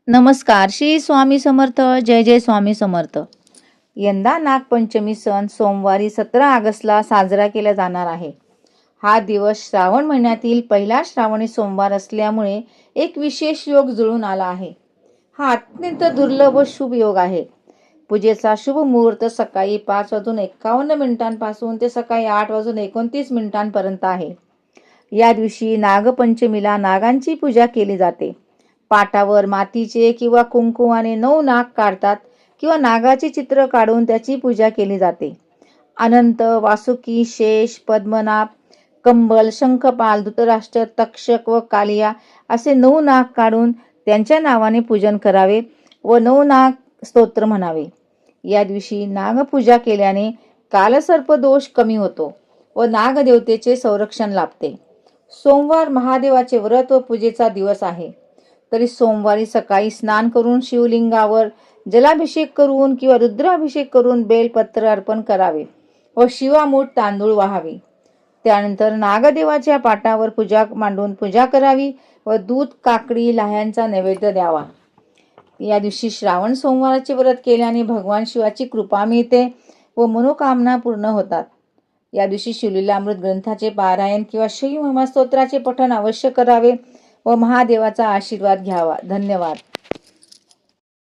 नमस्कार. श्री स्वामी समर्थ. जय जय स्वामी समर्थ. यंदा नागपंचमी सण सोमवारी 17 ऑगस्टला साजरा केला जाणार आहे. हा दिवस श्रावण महिन्यातील पहिला श्रावणी सोमवार असल्यामुळे एक विशेष योग जुळून आला आहे. हा अत्यंत दुर्लभ व शुभ योग आहे. पूजेचा शुभ मुहूर्त सकाळी 5:51 पासून ते सकाळी 8:29 पर्यंत आहे. या दिवशी नागपंचमीला नागांची पूजा केली जाते. पाटावर मातीचे किंवा कुंकुमाने 9 नाग काढतात किंवा नागाचे चित्र काढून त्याची पूजा केली जाते. अनंत, वासुकी, शेष, पद्मनाभ, कंबल, शंखपाल, धृतराष्ट्र, तक्षक व कालिया असे 9 नाग काढून त्यांच्या नावाने पूजन करावे व 9 नाग स्तोत्र म्हणावे. या दिवशी नागपूजा केल्याने कालसर्प दोष कमी होतो व नागदेवतेचे संरक्षण लाभते. सोमवार महादेवाचे व्रत व पूजेचा दिवस आहे. तरी सोमवारी सकाळी स्नान करून शिवलिंगावर जलाभिषेक करून किंवा रुद्राभिषेक करून बेलपत्र अर्पण करावे व शिवामूठ तांदूळ वाहावे. त्यानंतर नागदेवाच्या पाटावर पूजा मांडून पूजा करावी व दूध, काकडी, लाह्यांचा नैवेद्य द्यावा. या दिवशी श्रावण सोमवाराचे व्रत केल्याने भगवान शिवाची कृपा मिळते व मनोकामना पूर्ण होतात. या दिवशी शिवलीलामृत ग्रंथाचे पारायण किंवा शिव महिमा स्तोत्राचे पठण अवश्य करावे व महादेवाचा आशीर्वाद घ्यावा. धन्यवाद.